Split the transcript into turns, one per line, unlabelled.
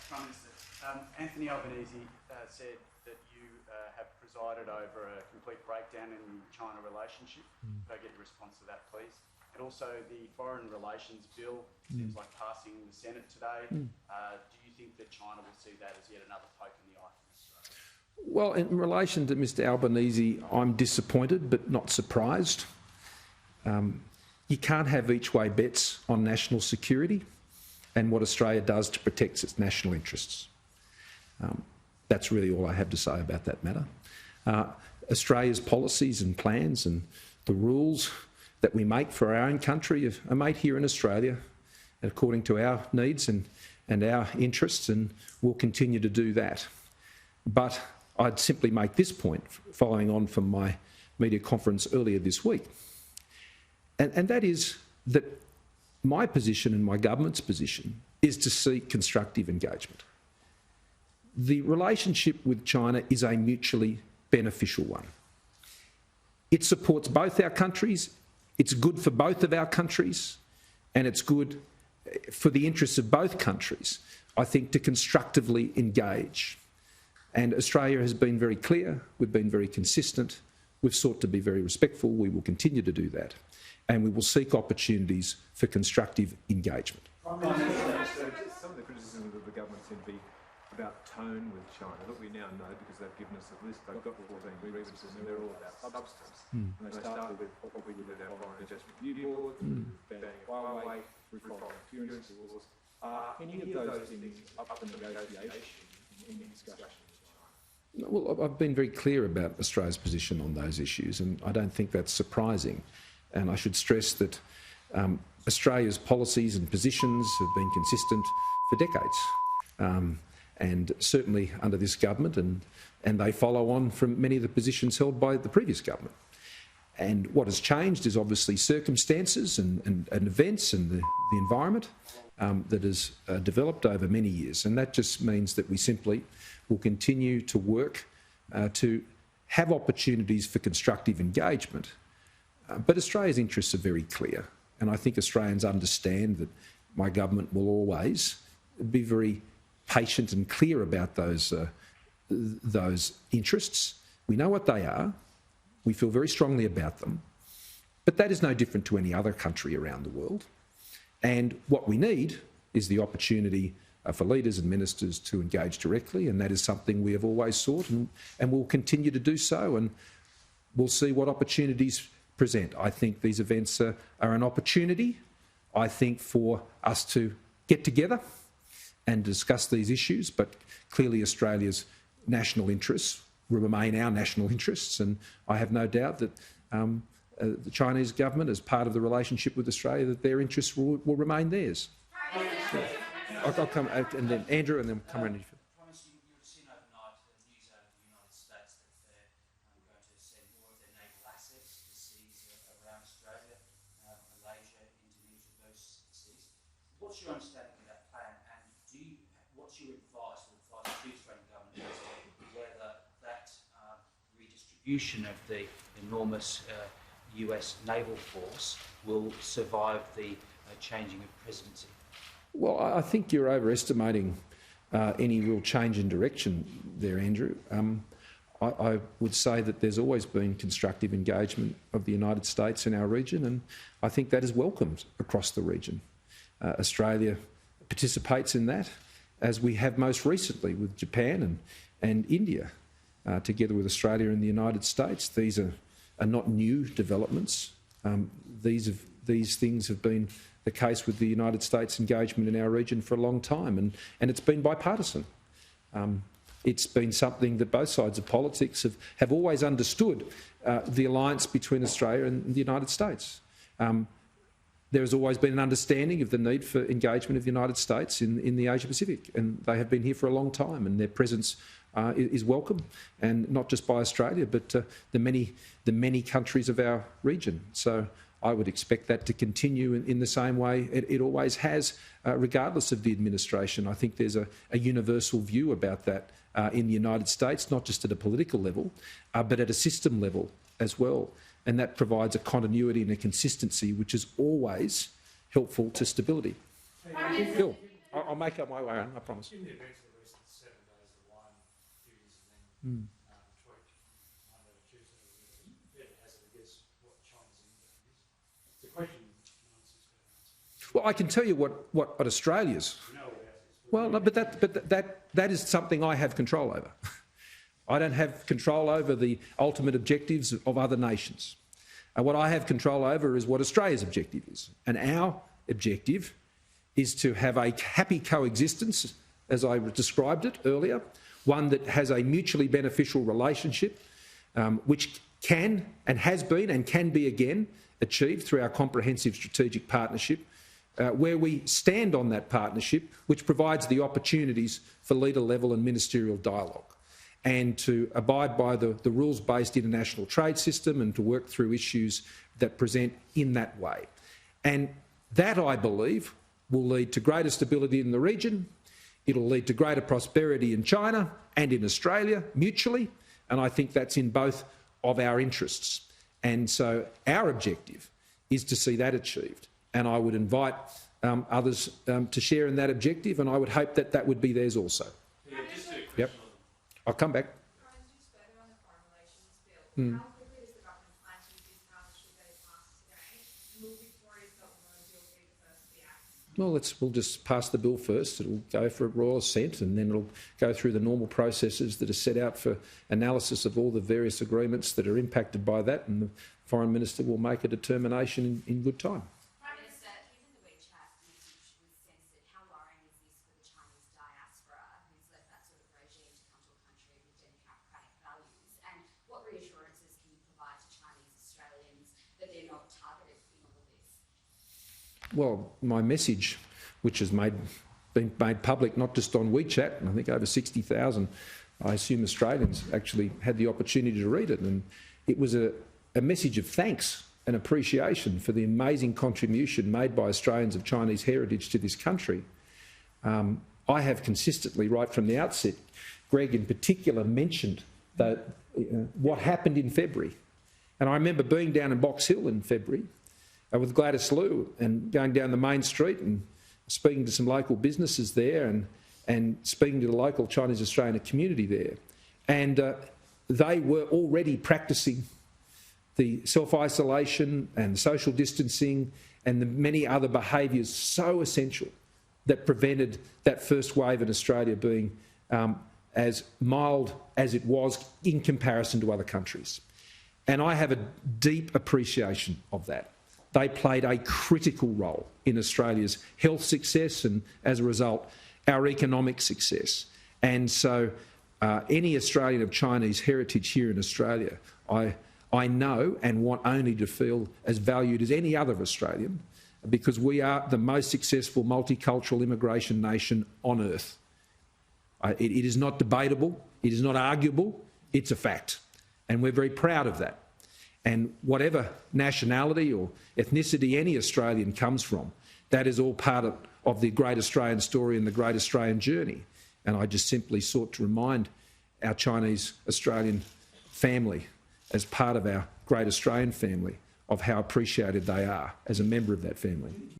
Prime Minister, Anthony Albanese said that you have presided over a complete breakdown in the China relationship. Could I get your response to that, please? And also the Foreign Relations Bill seems like passing the Senate today. Do you think that China will see that as yet another poke in the eye from Australia?
Well, in relation to Mr Albanese, I'm disappointed but not surprised. You can't have each-way bets on national security and what Australia does to protect its national interests. That's really all I have to say about that matter. Australia's policies and plans and the rules that we make for our own country are made here in Australia according to our needs and our interests, and we'll continue to do that. But I'd simply make this point, following on from my media conference earlier this week, and that is that my position and my government's position is to seek constructive engagement. The relationship with China is a mutually beneficial one. It supports both our countries, it's good for both of our countries, and it's good for the interests of both countries, I think, to constructively engage. And Australia has been very clear, we've been very consistent, we've sought to be very respectful, we will continue to do that, and we will seek opportunities for constructive engagement.
Prime Minister, some of the criticisms of the government seem to be about tone with China. Look, we now know because they've given us a list, they've got 14 grievances and they're all about substance. And they started with what we did with our foreign investment review board, banning Huawei, foreign interference laws. Any of those things up for negotiation in discussion?
Well, I've been very clear about Australia's position on those issues, and I don't think that's surprising. And I should stress that Australia's policies and positions have been consistent for decades. And certainly under this government, and they follow on from many of the positions held by the previous government. And what has changed is obviously circumstances and events and the environment that has developed over many years. And that just means that we simply will continue to work to have opportunities for constructive engagement. But Australia's interests are very clear, and I think Australians understand that my government will always be very patient and clear about those interests. We know what they are. We feel very strongly about them. But that is no different to any other country around the world. And what we need is the opportunity for leaders and ministers to engage directly, and that is something we have always sought and will continue to do so, and we'll see what opportunities present. I think these events are an opportunity, I think, for us to get together and discuss these issues, but clearly Australia's national interests will remain our national interests, and I have no doubt that the Chinese government, as part of the relationship with Australia, that their interests will remain theirs. I'll come, and then Andrew, and then come around.
Prime Minister, you would have seen overnight news out of the United States that they're going to send more of their naval assets to seas around Australia, Malaysia, Indonesia, those seas. What's your understanding of that plan, and what's your advice to the Australian government as to whether that redistribution of the enormous US naval force will survive the changing of presidency?
Well, I think you're overestimating any real change in direction there, Andrew. I would say that there's always been constructive engagement of the United States in our region, and I think that is welcomed across the region. Australia participates in that, as we have most recently with Japan and India, together with Australia and the United States. These are not new developments. These things have been the case with the United States engagement in our region for a long time, and it's been bipartisan. It's been something that both sides of politics have always understood, the alliance between Australia and the United States. There has always been an understanding of the need for engagement of the United States in the Asia-Pacific, and they have been here for a long time, and their presence is welcome, and not just by Australia, but the many countries of our region. So I would expect that to continue in the same way it always has, regardless of the administration. I think there's a universal view about that in the United States, not just at a political level, but at a system level as well. And that provides a continuity and a consistency which is always helpful to stability.
Bill.
I'll make up my way on, I promise.
In the event of the recent 7 days of wine duties and then tweaked Monday or Tuesday, it has to guess what China's impact is. It's a question no one's going to answer.
Well, I can tell you what Australia's. Well, no, but that is something I have control over. I don't have control over the ultimate objectives of other nations. What I have control over is what Australia's objective is. And our objective is to have a happy coexistence, as I described it earlier, one that has a mutually beneficial relationship, which can and has been and can be again achieved through our comprehensive strategic partnership, where we stand on that partnership, which provides the opportunities for leader-level and ministerial dialogue, and to abide by the rules-based international trade system and to work through issues that present in that way. And that, I believe, will lead to greater stability in the region. It'll lead to greater prosperity in China and in Australia mutually, and I think that's in both of our interests. And so our objective is to see that achieved. And I would invite others to share in that objective, and I would hope that that would be theirs also.
Yeah, just a question.
Yep. I'll come back.
Just further on the foreign relations bill, how quickly does the government plan to use this power should they pass today? Will Victoria's government bill be the first to be acted?
Well, we'll just pass the bill first. It'll go for a royal assent, and then it'll go through the normal processes that are set out for analysis of all the various agreements that are impacted by that, and the Foreign Minister will make a determination in good time.
Prime Minister, given the WeChat message was censored, how worrying is this for the Chinese diaspora who's left that sort of regime to come to a country with democratic values? And what reassurances can you provide to Chinese Australians that they're not targeted in all of this?
Well, my message, which has been made public not just on WeChat, and I think over 60,000, I assume Australians actually had the opportunity to read it, and it was a message of thanks and appreciation for the amazing contribution made by Australians of Chinese heritage to this country. I have consistently, right from the outset, Greg in particular mentioned that, what happened in February. And I remember being down in Box Hill in February with Gladys Liu and going down the main street and speaking to some local businesses there and speaking to the local Chinese Australian community there. And they were already practising the self-isolation and the social distancing and the many other behaviours so essential that prevented that first wave in Australia being as mild as it was in comparison to other countries. And I have a deep appreciation of that. They played a critical role in Australia's health success and, as a result, our economic success. And so any Australian of Chinese heritage here in Australia, I know and want only to feel as valued as any other Australian, because we are the most successful multicultural immigration nation on earth. It is not debatable, it is not arguable, it's a fact. And we're very proud of that. And whatever nationality or ethnicity any Australian comes from, that is all part of the great Australian story and the great Australian journey. And I just simply sought to remind our Chinese Australian family, as part of our great Australian family, of how appreciated they are as a member of that family.